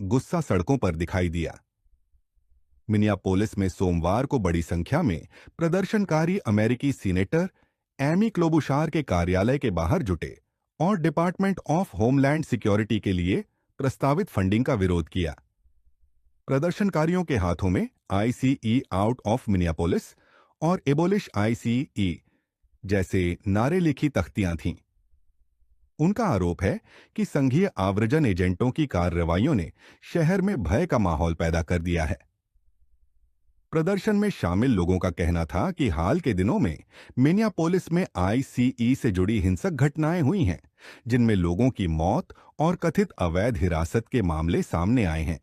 गुस्सा सड़कों पर दिखाई दिया। मिनियापोलिस में सोमवार को बड़ी संख्या में प्रदर्शनकारी अमेरिकी सीनेटर एमी क्लोबुशार के कार्यालय के बाहर जुटे और डिपार्टमेंट ऑफ होमलैंड सिक्योरिटी के लिए प्रस्तावित फंडिंग का विरोध किया। प्रदर्शनकारियों के हाथों में आईसीई आउट ऑफ मिनियापोलिस और एबोलिश आईसीई जैसे नारे लिखी तख्तियां थीं। उनका आरोप है कि संघीय आव्रजन एजेंटों की कार्रवाइयों ने शहर में भय का माहौल पैदा कर दिया है। प्रदर्शन में शामिल लोगों का कहना था कि हाल के दिनों में मिनियापोलिस में आईसीई से जुड़ी हिंसक घटनाएं हुई हैं, जिनमें लोगों की मौत और कथित अवैध हिरासत के मामले सामने आए हैं।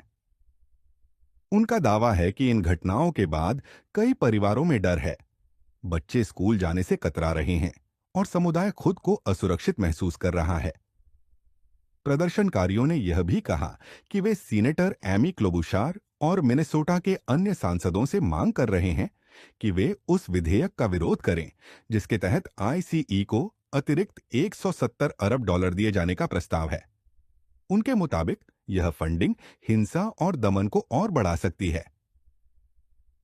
उनका दावा है कि इन घटनाओं के बाद कई परिवारों में डर है, बच्चे स्कूल जाने से कतरा रहे हैं और समुदाय खुद को असुरक्षित महसूस कर रहा है। प्रदर्शनकारियों ने यह भी कहा कि वे सीनेटर एमी क्लोबुशार और मिनेसोटा के अन्य सांसदों से मांग कर रहे हैं कि वे उस विधेयक का विरोध करें जिसके तहत आईसीई को अतिरिक्त 170 अरब डॉलर दिए जाने का प्रस्ताव है। उनके मुताबिक यह फंडिंग हिंसा और दमन को और बढ़ा सकती है।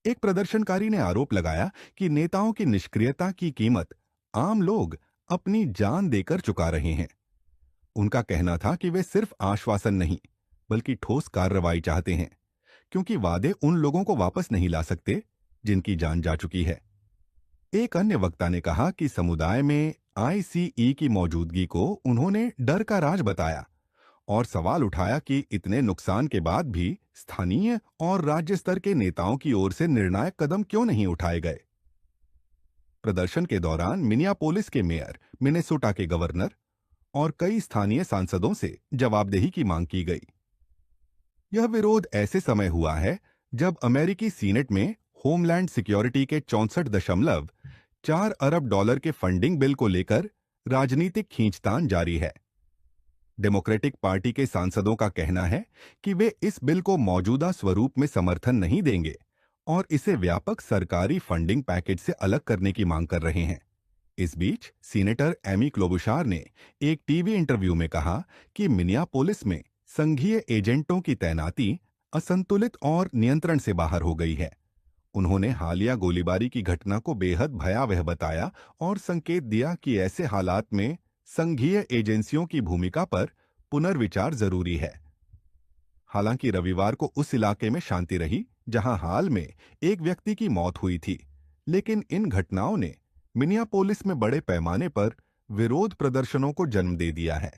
एक प्रदर्शनकारी ने आरोप लगाया कि नेताओं की निष्क्रियता की कीमत आम लोग अपनी जान देकर चुका रहे हैं। उनका कहना था कि वे सिर्फ आश्वासन नहीं, बल्कि ठोस कार्रवाई चाहते हैं, क्योंकि वादे उन लोगों को वापस नहीं ला सकते जिनकी जान जा चुकी है। एक अन्य वक्ता ने कहा कि समुदाय में आईसीई की मौजूदगी को उन्होंने डर का राज बताया और सवाल उठाया कि इतने नुकसान के बाद भी स्थानीय और राज्य स्तर के नेताओं की ओर से निर्णायक कदम क्यों नहीं उठाए गए। प्रदर्शन के दौरान मिनियापोलिस के मेयर, मिनेसोटा के गवर्नर और कई स्थानीय सांसदों से जवाबदेही की मांग की गई। यह विरोध ऐसे समय हुआ है जब अमेरिकी सीनेट में होमलैंड सिक्योरिटी के 64.4 अरब डॉलर के फंडिंग बिल को लेकर राजनीतिक खींचतान जारी है। डेमोक्रेटिक पार्टी के सांसदों का कहना है कि वे इस बिल को मौजूदा स्वरूप में समर्थन नहीं देंगे और इसे व्यापक सरकारी फंडिंग पैकेज से अलग करने की मांग कर रहे हैं। इस बीच सीनेटर एमी क्लोबुशार ने एक टीवी इंटरव्यू में कहा कि मिनियापोलिस में संघीय एजेंटों की तैनाती असंतुलित और नियंत्रण से बाहर हो गई है। उन्होंने हालिया गोलीबारी की घटना को बेहद भयावह बताया और संकेत दिया कि ऐसे हालात में संघीय एजेंसियों की भूमिका पर पुनर्विचार जरूरी है। हालांकि रविवार को उस इलाके में शांति रही जहां हाल में एक व्यक्ति की मौत हुई थी, लेकिन इन घटनाओं ने मिनियापोलिस में बड़े पैमाने पर विरोध प्रदर्शनों को जन्म दे दिया है।